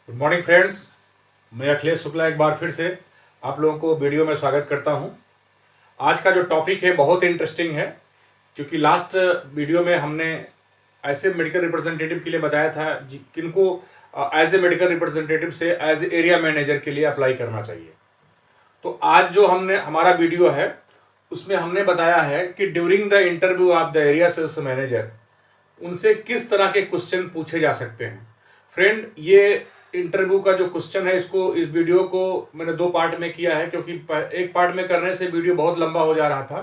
Good morning friends. मैं अखिलेश शुक्ला एक बार फिर से आप लोगों को वीडियो में स्वागत करता हूं। आज का जो टॉपिक है बहुत इंटरेस्टिंग है, क्योंकि लास्ट वीडियो में हमने ऐसे मेडिकल रिप्रेजेंटेटिव के लिए बताया था किनको एज ए मेडिकल रिप्रेजेंटेटिव से एज एरिया मैनेजर के लिए अप्लाई करना चाहिए। तो आज जो हमारा वीडियो है उसमें हमने बताया है कि during the interview of the area sales manager उनसे किस तरह के क्वेश्चन पूछे जा सकते हैं। फ्रेंड, ये इंटरव्यू का जो क्वेश्चन है, इस वीडियो को मैंने 2 पार्ट में किया है, क्योंकि एक पार्ट में करने से वीडियो बहुत लंबा हो जा रहा था।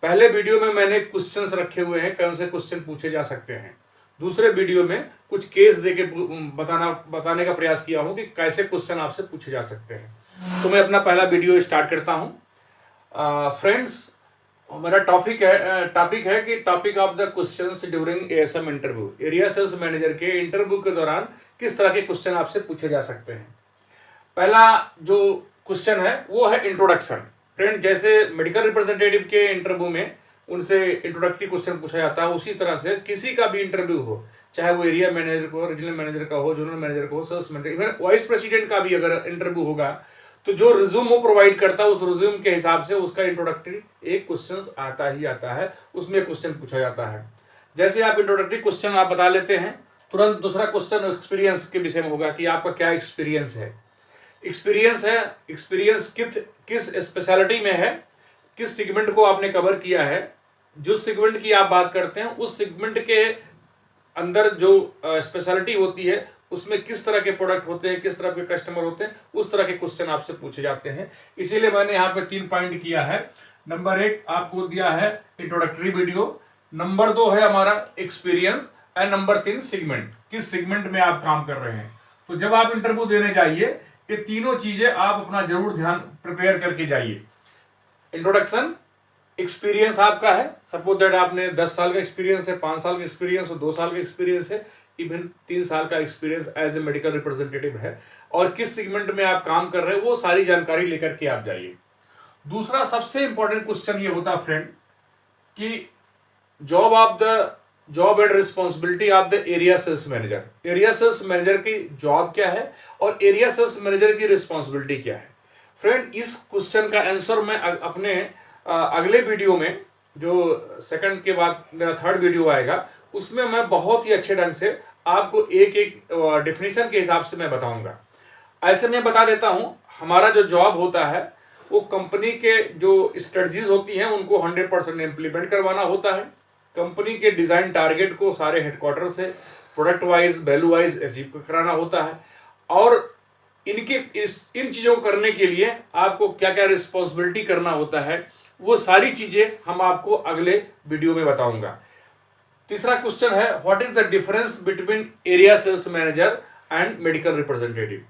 पहले वीडियो में मैंने क्वेश्चंस रखे हुए हैं, कौन से क्वेश्चन पूछे जा सकते हैं। दूसरे वीडियो में कुछ केस देके बताने का प्रयास किया हूं कि कैसे क्वेश्चन आपसे पूछे जा सकते हैं। तो मैं अपना पहला वीडियो स्टार्ट करता हूं। फ्रेंड्स, मेरा टॉपिक है कि topic of the questions during ASM interview. Area sales manager के इंटरव्यू के दौरान किस तरह के क्वेश्चन आपसे पूछे जा सकते हैं। पहला जो क्वेश्चन है वो है इंट्रोडक्शन। फ्रेंड, जैसे मेडिकल रिप्रेजेंटेटिव के इंटरव्यू में उनसे इंट्रोडक्टरी क्वेश्चन पूछा जाता है, उसी तरह से किसी का भी इंटरव्यू हो, चाहे वो एरिया मैनेजर को, रीजनल मैनेजर का हो, जोनल मैनेजर का हो, sales manager, even vice president का भी अगर इंटरव्यू होगा तो जो रिज्यूम वो प्रोवाइड करता है उस रिज्यूम के हिसाब से उसका इंट्रोडक्टरी एक क्वेश्चन आता ही आता है, उसमें क्वेश्चन पूछा जाता है। जैसे आप इंट्रोडक्टरी क्वेश्चन आप बता लेते हैं, तुरंत दूसरा क्वेश्चन एक्सपीरियंस के विषय में होगा कि आपका क्या एक्सपीरियंस है। एक्सपीरियंस किस स्पेशलिटी में है, किस सेगमेंट को आपने कवर किया है, जो सेगमेंट की आप बात करते हैं उस सेगमेंट के अंदर जो स्पेशलिटी होती है उसमें किस तरह के प्रोडक्ट होते हैं, किस तरह के कस्टमर होते हैं, उस तरह के क्वेश्चन आपसे पूछे जाते हैं। इसीलिए मैंने यहाँ पे 3 पॉइंट किया है। नंबर 1 आपको दिया है इंट्रोडक्टरी वीडियो, नंबर 2 है हमारा एक्सपीरियंस, एंड नंबर 3 सेगमेंट, किस सेगमेंट में आप काम कर रहे हैं। तो जब आप इंटरव्यू देने जाइए ये तीनों चीजें आप अपना जरूर ध्यान प्रिपेयर करके जाइए। इंट्रोडक्शन, एक्सपीरियंस आपका है, सपोज दैट आपने 10 साल का एक्सपीरियंस है, 5 साल का एक्सपीरियंस है, 2 साल का एक्सपीरियंस है, इवन 3 साल का experience as a medical representative है, और किस सेगमेंट में आप काम कर रहे हैं वो सारी जानकारी लेकर के आप जाइए। दूसरा सबसे इंपॉर्टेंट क्वेश्चन ये होता फ्रेंड कि job and responsibility of the area sales manager. Area sales manager की जॉब क्या है और एरिया सेल्स मैनेजर की रिस्पॉन्सिबिलिटी क्या है। फ्रेंड, इस क्वेश्चन का आंसर मैं अपने अगले वीडियो में, जो सेकंड के बाद मेरा 3rd वीडियो आएगा, उसमें मैं बहुत ही अच्छे ढंग से आपको एक एक डेफिनेशन के हिसाब से मैं बताऊंगा। ऐसे मैं बता देता हूं, हमारा जो जॉब होता है वो कंपनी के जो स्ट्रेटजीज होती हैं उनको 100% इम्प्लीमेंट करवाना होता है। कंपनी के डिजाइन टारगेट को सारे हेडक्वार्टर से product wise, value wise achieve कराना होता है, और इन चीज़ों को करने के लिए आपको क्या क्या रिस्पॉन्सिबिलिटी करना होता है वो सारी चीज़ें हम आपको अगले वीडियो में बताऊंगा। तीसरा क्वेश्चन है what is the difference between area sales manager and medical representative.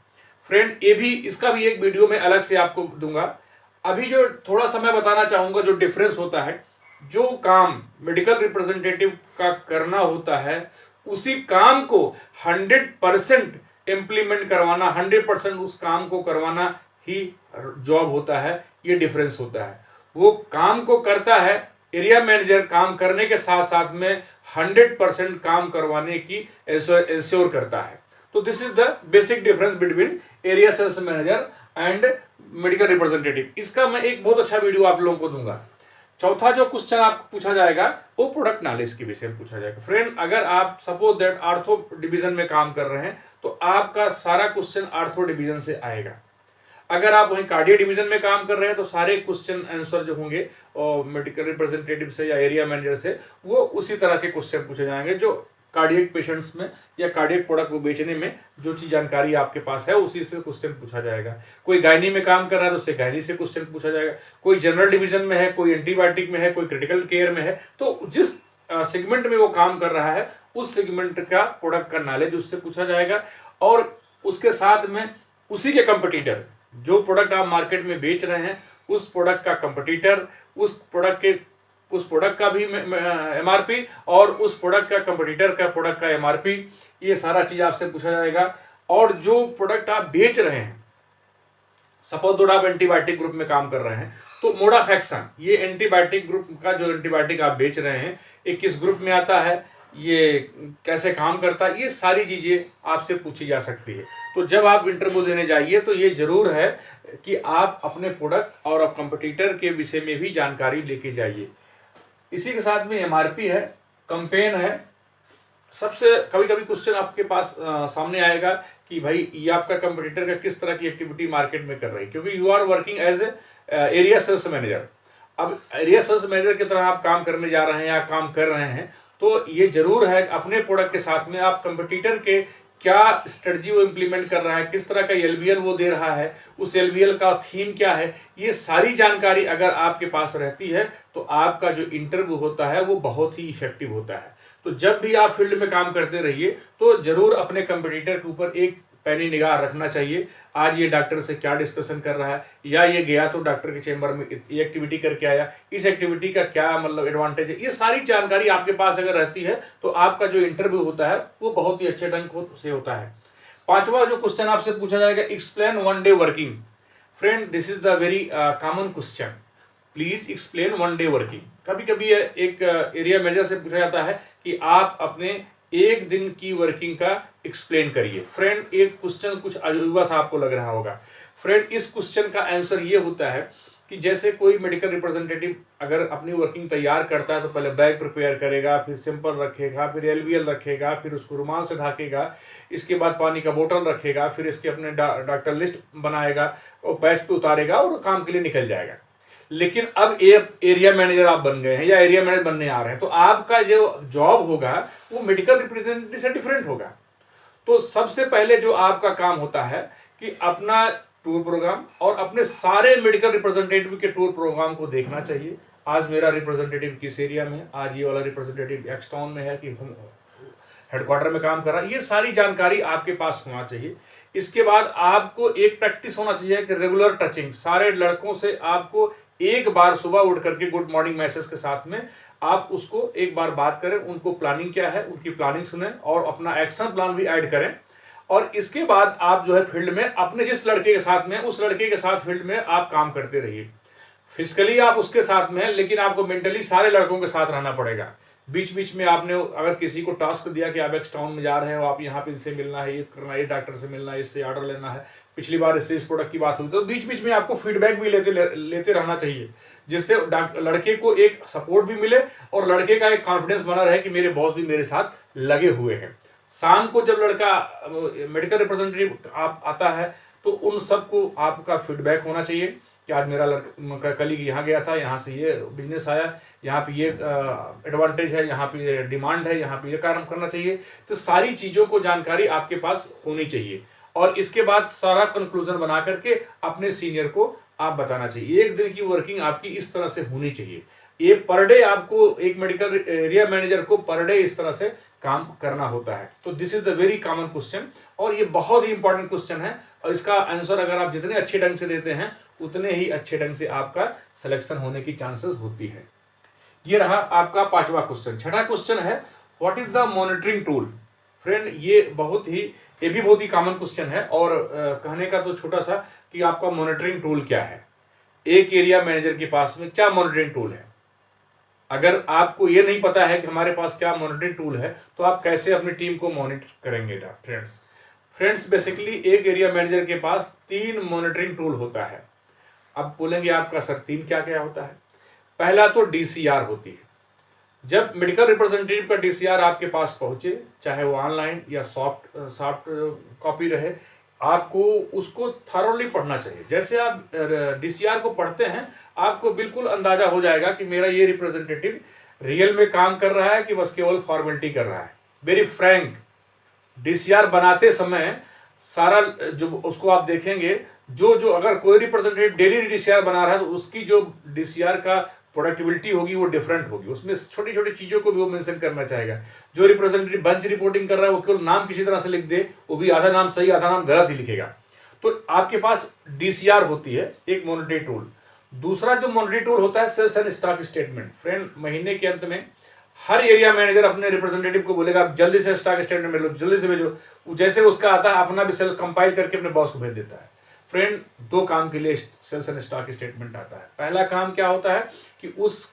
Friend, इसका भी एक वीडियो में अलग से आपको दूंगा। अभी जो थोड़ा सा मैं बताना चाहूंगा जो डिफरेंस होता है, जो काम मेडिकल रिप्रेजेंटेटिव का करना होता है उसी काम को 100% इम्प्लीमेंट करवाना, 100% उस काम को करवाना ही जॉब होता है। ये डिफरेंस होता है। वो काम को करता है, एरिया मैनेजर काम करने के साथ साथ में 100% काम करवाने की इंश्योर करता है। तो this is the basic difference between area sales manager and medical representative. इसका मैं एक बहुत अच्छा वीडियो आप लोगों को दूंगा। चौथा जो क्वेश्चन आपको पूछा जाएगा वो प्रोडक्ट नॉलेज के विषय में पूछा जाएगा। फ्रेंड, अगर आप सपोज दैट आर्थो डिवीजन में काम कर रहे हैं तो आपका सारा क्वेश्चन आर्थो डिवीजन से आएगा। अगर आप वहीं कार्डियक डिवीजन में काम कर रहे हैं तो सारे क्वेश्चन आंसर जो होंगे और मेडिकल रिप्रेजेंटेटिव से या एरिया मैनेजर से वो उसी तरह के क्वेश्चन पूछे जाएंगे जो कार्डियक पेशेंट्स में या कार्डियक प्रोडक्ट को बेचने में जो चीज जानकारी आपके पास है उसी से क्वेश्चन पूछा जाएगा। कोई गायनी में काम कर रहा है तो उससे गायनी से क्वेश्चन पूछा जाएगा। कोई जनरल डिवीजन में है, कोई एंटीबायोटिक में है, कोई क्रिटिकल केयर में है, तो जिस सेगमेंट में वो काम कर रहा है उस सेगमेंट का प्रोडक्ट का नॉलेज उससे पूछा जाएगा। और उसके साथ में उसी के कंपटीटर, जो प्रोडक्ट आप मार्केट में बेच रहे हैं उस प्रोडक्ट का कंपटीटर, उस प्रोडक्ट का भी एमआरपी और उस प्रोडक्ट का कंपटीटर का प्रोडक्ट का एमआरपी, ये सारा चीज आपसे पूछा जाएगा। और जो प्रोडक्ट आप बेच रहे हैं, सपोज दैट आप एंटीबायोटिक ग्रुप में काम कर रहे हैं तो मोडाफेक्सन, ये एंटीबायोटिक ग्रुप का जो एंटीबायोटिक आप बेच रहे हैं ये किस ग्रुप में आता है, ये कैसे काम करता है, ये सारी चीज़ें आपसे पूछी जा सकती है। तो जब आप इंटरव्यू देने जाइए तो ये जरूर है कि आप अपने प्रोडक्ट और आप कंपटीटर के विषय में भी जानकारी लेके जाइए। इसी के साथ में एमआरपी है, कंपेन है। सबसे कभी कभी क्वेश्चन आपके पास सामने आएगा कि भाई ये आपका कंपटीटर का किस तरह की एक्टिविटी मार्केट में कर रही है, क्योंकि you are working as a area sales manager. अब एरिया सेल्स मैनेजर की तरह आप काम करने जा रहे हैं या काम कर रहे हैं, तो ये जरूर है अपने प्रोडक्ट के साथ में आप कंपटीटर के क्या स्ट्रेटजी वो इम्प्लीमेंट कर रहा है, किस तरह का एलबीएल वो दे रहा है, उस एलबीएल का थीम क्या है, ये सारी जानकारी अगर आपके पास रहती है तो आपका जो इंटरव्यू होता है वो बहुत ही इफेक्टिव होता है। तो जब भी आप फील्ड में काम करते रहिए तो जरूर अपने कंपटीटर के ऊपर एक पैनी निगाह रखना चाहिए। आज ये डॉक्टर से क्या डिस्कशन कर रहा है, या ये गया तो डॉक्टर के चेंबर में ये एक्टिविटी करके आया, इस एक्टिविटी का क्या मतलब एडवांटेज है, ये सारी जानकारी आपके पास अगर रहती है तो आपका जो इंटरव्यू होता है वो बहुत ही अच्छे ढंग से होता है। पांचवा जो क्वेश्चन आपसे पूछा जाएगा, explain one day working. Friend, this is the very common question. Please explain one day working. कभी कभी एक एरिया मैनेजर से पूछा जाता है कि आप अपने एक दिन की वर्किंग का एक्सप्लेन करिए। फ्रेंड, एक क्वेश्चन कुछ अजूबा सा आपको लग रहा होगा। फ्रेंड, इस क्वेश्चन का आंसर ये होता है कि जैसे कोई मेडिकल रिप्रेजेंटेटिव अगर अपनी वर्किंग तैयार करता है तो पहले बैग प्रिपेयर करेगा, फिर सैंपल रखेगा, फिर एलबीएल रखेगा, फिर उसको रुमाल से ढकेगा, इसके बाद पानी का बोतल रखेगा, फिर इसके अपने डॉक्टर लिस्ट बनाएगा और बैच पे उतारेगा और काम के लिए निकल जाएगा। लेकिन अब एरिया मैनेजर आप बन गए हैं या एरिया मैनेजर बनने आ रहे हैं, तो आपका जो जॉब होगा वो मेडिकल रिप्रेजेंटेटिव से डिफरेंट होगा। तो सबसे पहले जो आपका काम होता है कि अपना टूर प्रोग्राम और अपने सारे मेडिकल रिप्रेजेंटेटिव के टूर प्रोग्राम को देखना चाहिए। आज मेरा रिप्रेजेंटेटिव किस एरिया में है, आज ये वाला रिप्रेजेंटेटिव एक्स टाउन में है कि हेडक्वार्टर में काम कर रहा है, ये सारी जानकारी आपके पास होना चाहिए। इसके बाद आपको एक प्रैक्टिस होना चाहिए कि रेगुलर टचिंग, सारे लड़कों से आपको एक बार सुबह उठ करके गुड मॉर्निंग मैसेज के साथ में आप उसको एक बार बात करें, उनको प्लानिंग क्या है उनकी प्लानिंग सुनें और अपना एक्शन प्लान भी ऐड करें। और इसके बाद आप जो है फील्ड में अपने जिस लड़के के साथ में, उस लड़के के साथ फील्ड में आप काम करते रहिए। फिजिकली आप उसके साथ में हैं, लेकिन आपको मेंटली सारे लड़कों के साथ रहना पड़ेगा। बीच बीच में आपने अगर किसी को टास्क दिया कि आप एक्स टाउन में जा रहे हो, आप यहाँ पे इससे मिलना है, ये करना है, ये डॉक्टर से मिलना है, इससे ऑर्डर लेना है, पिछली बार इससे इस प्रोडक्ट की बात हुई, तो बीच बीच में आपको फीडबैक भी लेते रहना चाहिए, जिससे लड़के को एक सपोर्ट भी मिले और लड़के का एक कॉन्फिडेंस बना रहे कि मेरे बॉस भी मेरे साथ लगे हुए हैं। शाम को जब लड़का मेडिकल रिप्रेजेंटेटिव आता है तो उन सबको आपका फीडबैक होना चाहिए कि आज मेरा लड़का कलीग यहाँ गया था, यहाँ से ये बिजनेस आया, यहाँ पे ये एडवांटेज है, यहाँ पे ये डिमांड है, यहाँ पे ये काम करना चाहिए। तो सारी चीज़ों को जानकारी आपके पास होनी चाहिए और इसके बाद सारा कंक्लूजन बना करके अपने सीनियर को आप बताना चाहिए। एक दिन की वर्किंग आपकी इस तरह से होनी चाहिए। ये पर डे आपको एक मेडिकल एरिया मैनेजर को पर डे इस तरह से काम करना होता है। तो this is the very common question और ये बहुत ही इंपॉर्टेंट क्वेश्चन है और इसका आंसर अगर आप जितने अच्छे ढंग से देते हैं उतने ही अच्छे ढंग से आपका सिलेक्शन होने की चांसेस होती है। ये रहा आपका पांचवा क्वेश्चन। छठा क्वेश्चन है, what is the monitoring tool. Friend, ये भी बहुत ही कॉमन क्वेश्चन है और कहने का तो छोटा सा कि आपका मॉनिटरिंग टूल क्या है। एक एरिया मैनेजर के पास में क्या मॉनिटरिंग टूल है। अगर आपको ये नहीं पता है कि हमारे पास क्या मॉनिटरिंग टूल है तो आप कैसे अपनी टीम को मॉनिटर करेंगे। फ्रेंड्स बेसिकली एक एरिया मैनेजर के पास 3 मॉनिटरिंग टूल होता है। अब बोलेंगे आपका सर 3 क्या क्या होता है। पहला तो डीसीआर होती है। जब मेडिकल रिप्रेजेंटेटिव का डीसीआर आपके पास पहुंचे, चाहे वो ऑनलाइन या सॉफ्ट कॉपी रहे, आपको उसको थॉरोली पढ़ना चाहिए। जैसे आप डीसीआर को पढ़ते हैं आपको बिल्कुल अंदाजा हो जाएगा कि मेरा ये रिप्रेजेंटेटिव रियल में काम कर रहा है कि बस केवल फॉर्मेलिटी कर रहा है। वेरी फ्रैंक, डीसीआर बनाते समय सारा जो उसको आप देखेंगे, जो अगर कोई रिप्रेजेंटेटिव डेली डीसीआर बना रहा है तो उसकी जो डीसीआर का प्रोडक्टिविटी होगी वो डिफरेंट होगी। उसमें छोटी छोटी चीज़ों को भी वो मेंशन करना चाहेगा। जो रिप्रेजेंटेटिव बंच रिपोर्टिंग कर रहा है वो केवल नाम किसी तरह से लिख दे, वो भी आधा नाम सही आधा नाम गलत ही लिखेगा। तो आपके पास डीसीआर होती है एक मॉनिटरी टूल। दूसरा जो मॉनिटरी टूल होता है sales and stock statement. Friend, महीने के अंत में हर एरिया मैनेजर अपने रिप्रेजेंटेटिव को बोलेगा आप जल्दी से स्टॉक स्टेटमेंट मिलो, जल्दी से भेजो। जैसे उसका आता है अपना भी सेल कंपाइल करके अपने बॉस को भेज देता है। फ्रेंड, 2 काम के लिए सेल्स एंड स्टॉक स्टेटमेंट आता है। पहला काम क्या होता है कि उस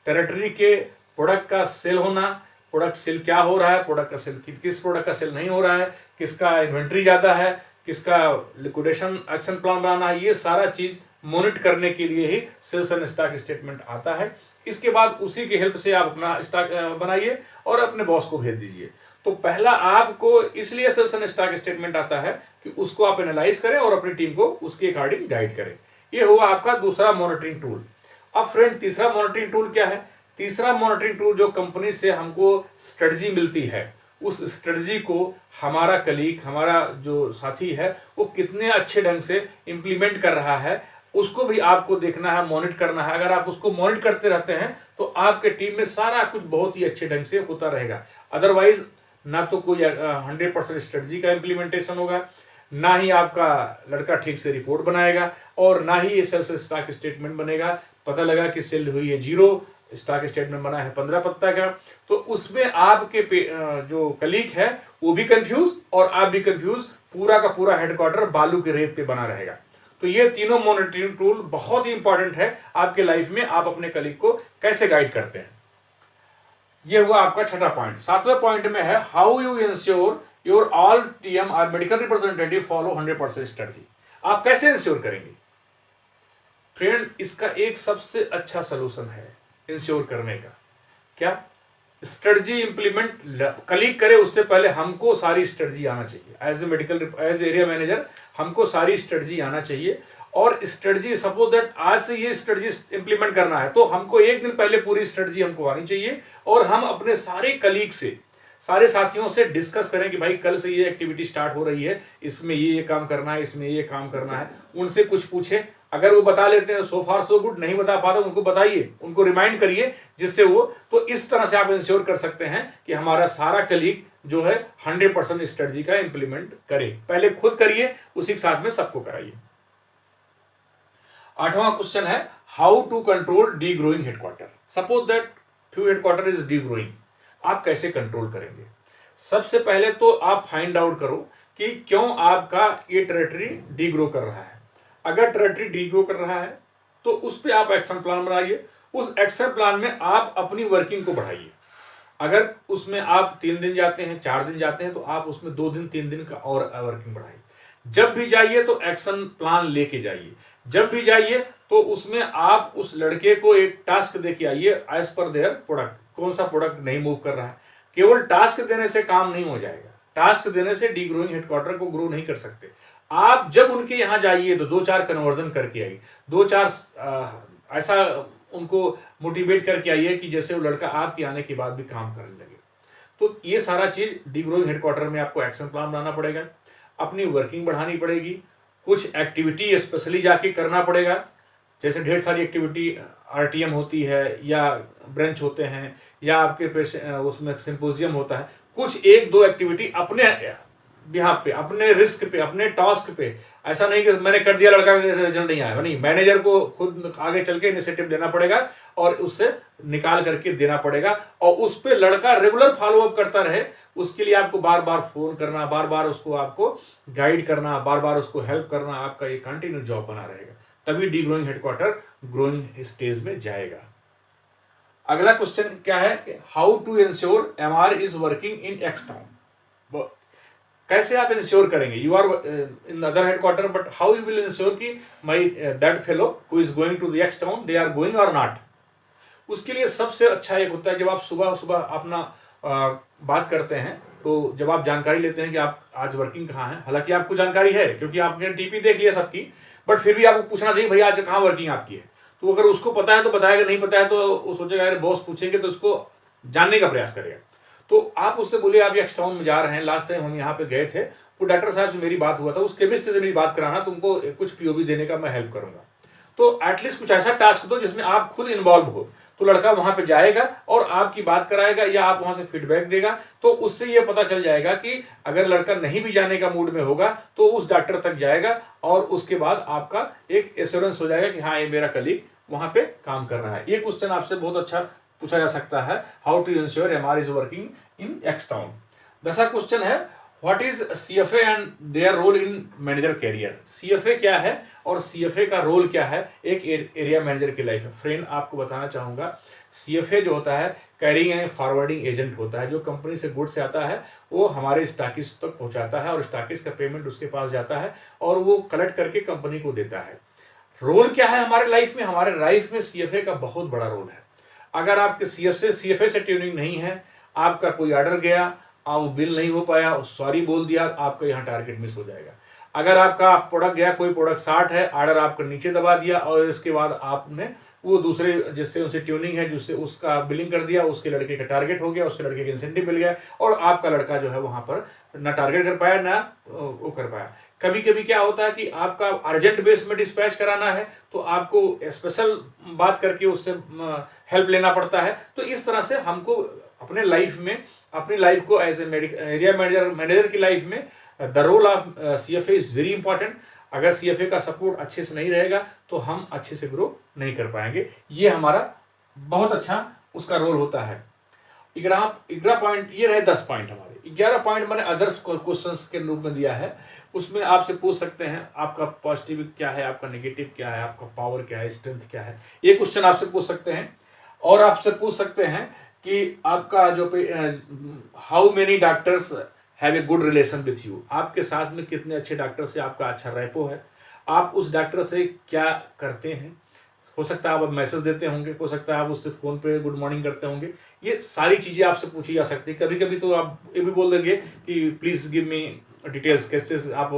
टेरिटरी के प्रोडक्ट का सेल होना, प्रोडक्ट सेल क्या हो रहा है, प्रोडक्ट का सेल किस प्रोडक्ट का सेल नहीं हो रहा है, किसका इन्वेंट्री ज़्यादा है, किसका लिक्विडेशन एक्शन प्लान बनाना है, ये सारा चीज मॉनिटर करने के लिए ही सेल्स एंड स्टॉक स्टेटमेंट आता है। इसके बाद उसी की हेल्प से आप अपना स्टॉक बनाइए और अपने बॉस को भेज दीजिए। तो पहला आपको इसलिए सेल्स एंड स्टॉक स्टेटमेंट आता है कि उसको आप एनालाइज करें और अपनी टीम को उसके अकॉर्डिंग गाइड करें। ये हुआ आपका दूसरा मॉनिटरिंग टूल। अब फ्रेंड तीसरा मॉनिटरिंग टूल क्या है? तीसरा मॉनिटरिंग टूल जो कंपनी से हमको स्ट्रेटजी मिलती है, उस स्ट्रेटजी को हमारा कलीग, हमारा जो साथी है, वो कितने अच्छे ढंग से इंप्लीमेंट कर रहा है, उसको भी आपको देखना है, मॉनिटर करना है। अगर आप उसको मॉनिटर करते रहते हैं तो आपके टीम में सारा कुछ बहुत ही अच्छे ढंग से होता रहेगा। अदरवाइज ना तो कोई 100% स्ट्रेटजी का इम्प्लीमेंटेशन होगा, ना ही आपका लड़का ठीक से रिपोर्ट बनाएगा, और ना ही सेल्स स्टॉक स्टेटमेंट बनेगा। पता लगा कि सेल हुई है 0, स्टॉक स्टेटमेंट बना है 15 पत्ता का, तो उसमें आपके जो कलीग है वो भी कंफ्यूज और आप भी कंफ्यूज, पूरा का पूरा हेडक्वार्टर बालू के रेत पे बना रहेगा। तो ये तीनों मॉनिटरिंग टूल बहुत ही इंपॉर्टेंट है आपके लाइफ में, आप अपने कलीग को कैसे गाइड करते हैं। ये हुआ आपका छठा पॉइंट। सातवें पॉइंट में है how you ensure your all TM और मेडिकल रिप्रेजेंटेटिव फॉलो 100% स्ट्रेटजी। आप कैसे इंश्योर करेंगे? फ्रेंड, इसका एक सबसे अच्छा सलूशन है इंश्योर करने का। क्या? स्ट्रेटजी इंप्लीमेंट कलीग करे उससे पहले हमको सारी स्ट्रेटजी आना चाहिए। As a medical, as area manager हमको सारी स्ट्रेटजी आना चाहिए। और स्ट्रेटजी, सपोज दैट आज से ये स्ट्रेटजी इंप्लीमेंट करना है तो हमको एक दिन पहले पूरी स्ट्रेटजी हमको आनी चाहिए, और हम अपने सारे कलीग से, सारे साथियों से डिस्कस करें कि भाई कल से ये एक्टिविटी स्टार्ट हो रही है, इसमें ये काम करना है, इसमें ये काम करना है। उनसे कुछ पूछें, अगर वो बता लेते हैं सो फार सो गुड, नहीं बता पा रहे उनको बताइए, उनको रिमाइंड करिए, जिससे वो, तो इस तरह से आप इंश्योर कर सकते हैं कि हमारा सारा कलीग जो है 100% स्ट्रेटजी का इंप्लीमेंट करे। पहले खुद करिए, उसी के साथ में सबको कराइए। आठवां क्वेश्चन है how to control D growing headquarter. Suppose that few headquarter is degrowing, आप कैसे कंट्रोल करेंगे? सबसे पहले तो आप फाइंड आउट करो कि क्यों आपका ये टेरिटरी डी ग्रो कर रहा है। अगर टेरिटरी डी ग्रो कर रहा है तो उस पर आप एक्शन प्लान बनाइए। उस एक्शन प्लान में आप अपनी वर्किंग को बढ़ाइए। अगर उसमें आप 3 दिन जाते हैं, 4 दिन जाते हैं, तो आप उसमें 2 दिन 3 दिन का और वर्किंग बढ़ाइए। जब भी जाइए तो एक्शन प्लान लेके जाइए। जब भी जाइए तो उसमें आप उस लड़के को एक टास्क देके आइए एज पर देयर प्रोडक्ट, कौन सा प्रोडक्ट नहीं मूव कर रहा है। केवल टास्क देने से काम नहीं हो जाएगा। टास्क देने से डी ग्रोइंग हेडक्वार्टर को ग्रो नहीं कर सकते। आप जब उनके यहाँ जाइए तो 2-4 कन्वर्जन करके आइए, 2-4 ऐसा उनको मोटिवेट करके आइए कि जैसे वो लड़का आपके आने के बाद भी काम करने लगे। तो ये सारा चीज डी ग्रोइंग हेडक्वार्टर में आपको एक्शन प्लान बनाना पड़ेगा, अपनी वर्किंग बढ़ानी पड़ेगी, कुछ एक्टिविटी स्पेशली जाके करना पड़ेगा। जैसे ढेर सारी एक्टिविटी आरटीएम होती है, या ब्रेंच होते हैं, या आपके उसमें सिंपोजियम होता है। कुछ 1-2 एक्टिविटी अपने बिहाफ पे, अपने रिस्क पे, अपने टास्क पे। ऐसा नहीं कि मैंने कर दिया, लड़का का रिजल्ट नहीं आया, नहीं। मैनेजर को खुद आगे चल के इनिशिएटिव लेना पड़ेगा और उससे निकाल करके देना पड़ेगा, और उस पर लड़का रेगुलर फॉलोअप करता रहे। उसके लिए आपको बार बार फोन करना, बार बार उसको आपको गाइड करना, बार बार उसको हेल्प करना, आपका ये कंटिन्यू जॉब बना रहेगा। तभी the growing headquarter growing stage में जाएगा। अगला क्वेश्चन क्या है? How to ensure MR is working in X town. कैसे आप इंश्योर करेंगे? You are in other headquarter, but how you will ensure कि my that fellow who is going to the X town, they are going और not. उसके लिए सबसे अच्छा एक होता है, जब आप सुबह सुबह अपना बात करते हैं, तो जब आप जानकारी लेते हैं कि आप आज वर्किंग कहाँ हैं, हालांकि आपको जानकारी है क्योंकि आपने टीपी देख लिया सबकी, बट फिर भी आपको पूछना चाहिए भाई आज कहाँ वर्किंग आपकी है। तो अगर उसको पता है तो बताएगा, नहीं पता है तो वो सोचेगा यार बॉस पूछेंगे तो उसको जानने का प्रयास करेगा। तो आप उससे बोलिए आप एक्स टाउन में जा रहे हैं, लास्ट टाइम हम यहाँ पे गए थे, वो डॉक्टर साहब से मेरी बात हुआ था, उस केमिस्ट से मेरी बात कराना, तुमको कुछ पीओबी देने का मैं हेल्प करूंगा। तो एटलीस्ट कुछ ऐसा टास्क दो जिसमें आप खुद इन्वॉल्व हो। तो लड़का वहां पे जाएगा और आपकी बात कराएगा, या आप वहां से फीडबैक देगा। तो उससे ये पता चल जाएगा कि अगर लड़का नहीं भी जाने का मूड में होगा तो उस डॉक्टर तक जाएगा, और उसके बाद आपका एक एश्योरेंस हो जाएगा कि हाँ ये मेरा कलीग वहां पे काम कर रहा है। ये क्वेश्चन आपसे बहुत अच्छा पूछा जा सकता है, how to ensure MR is working in X town. 10वां क्वेश्चन है what is CFA and their role in manager career. CFA क्या है और सीएफए का रोल क्या है एक एरिया मैनेजर की लाइफ में। फ्रेंड, आपको बताना चाहूंगा CFA जो होता है कैरिंग एंड फॉरवर्डिंग एजेंट होता है, जो कंपनी से गुड्स आता है वो हमारे स्टॉकिस्ट तक पहुंचाता है और स्टॉकिस्ट का पेमेंट उसके पास जाता है और वो कलेक्ट करके कंपनी को देता है। रोल क्या है हमारे लाइफ में? हमारे लाइफ में CFA का बहुत बड़ा रोल है। अगर आपके CFA से ट्यूनिंग नहीं है, आपका कोई ऑर्डर गया, आप बिल नहीं हो पाया, सॉरी बोल दिया, आपका यहाँ टारगेट मिस हो जाएगा। अगर आपका प्रोडक्ट गया, कोई प्रोडक्ट 60 है, ऑर्डर आपको नीचे दबा दिया और इसके बाद आपने वो दूसरे जिससे उनसे ट्यूनिंग है, जिससे उसका बिलिंग कर दिया, उसके लड़के का टारगेट हो गया, उसके लड़के का इंसेंटिव मिल गया और आपका लड़का जो है वहाँ पर ना टारगेट कर पाया ना वो कर पाया। कभी कभी क्या होता है कि आपका अर्जेंट बेस में डिस्पैच कराना है तो आपको स्पेशल बात करके उससे हेल्प लेना पड़ता है। तो इस तरह से हमको अपने लाइफ में अपनी लाइफ को एज ए एरिया मैनेजर की लाइफ में the role of CFA is very important. अगर CFA का सपोर्ट अच्छे से नहीं रहेगा तो हम अच्छे से ग्रो नहीं कर पाएंगे। ये हमारा बहुत अच्छा उसका रोल होता है। 11 पॉइंट ये रहे, 10 पॉइंट हमारे। 11 पॉइंट मैंने अदर्स क्वेश्चंस के रूप में दिया है। उसमें आपसे पूछ सकते हैं आपका पॉजिटिव क्या है, आपका नेगेटिव क्या है, आपका पावर क्या है, स्ट्रेंथ क्या है, ये क्वेश्चन आपसे पूछ सकते हैं। और आपसे पूछ सकते हैं कि आपका जो how many doctors have a good relation with you, आपके साथ में कितने अच्छे डॉक्टर से आपका अच्छा रैपो है, आप उस डॉक्टर से क्या करते हैं। हो सकता है आप मैसेज देते होंगे, हो सकता है आप उससे फ़ोन पे गुड मॉर्निंग करते होंगे। ये सारी चीज़ें आपसे पूछी जा सकती है। कभी कभी तो आप ये भी बोल देंगे कि प्लीज़ गिव मी डिटेल्स, कैसे आप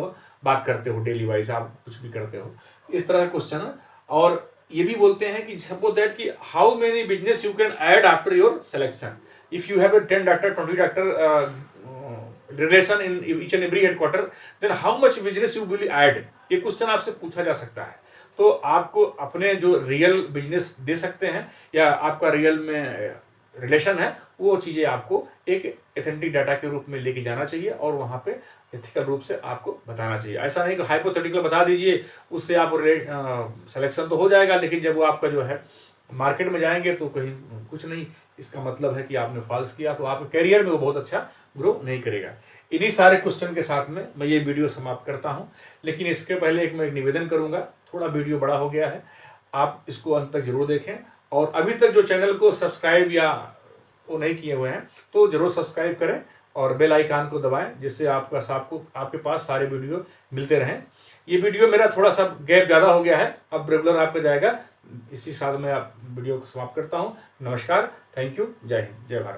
बात करते हो डेली वाइज, आप कुछ भी करते हो, इस तरह का क्वेश्चन। और ये भी बोलते हैं कि सपोज दैट कि how many business you can add after your selection, if you have 10 doctor 20 doctor relation in each and every headquarter, then how much business you will add. ये क्वेश्चन आपसे पूछा जा सकता है। तो आपको अपने जो रियल बिजनेस दे सकते हैं या आपका रियल में रिलेशन है, वो चीज़ें आपको एक एथेंटिक डाटा के रूप में लेके जाना चाहिए और वहाँ पे एथिकल रूप से आपको बताना चाहिए। ऐसा नहीं कि हाइपोथेटिकल बता दीजिए, उससे आप सिलेक्शन तो हो जाएगा, लेकिन जब वो आपका जो है मार्केट में जाएंगे तो कहीं कुछ नहीं, इसका मतलब है कि आपने फॉल्स किया, तो आपके करियर में वो बहुत अच्छा ग्रो नहीं करेगा। इन्हीं सारे क्वेश्चन के साथ में मैं ये वीडियो समाप्त करता हूँ। लेकिन इसके पहले मैं एक निवेदन करूँगा, थोड़ा वीडियो बड़ा हो गया है, आप इसको अंत तक जरूर देखें। और अभी तक जो चैनल को सब्सक्राइब या वो नहीं किए हुए हैं तो ज़रूर सब्सक्राइब करें और बेल आइकन को दबाएं, जिससे आपके पास सारे वीडियो मिलते रहें। ये वीडियो मेरा थोड़ा सा गैप ज़्यादा हो गया है, अब रेगुलर आपका जाएगा। इसी साथ में आप वीडियो को समाप्त करता हूँ। नमस्कार, थैंक यू, जय हिंद, जय भारत।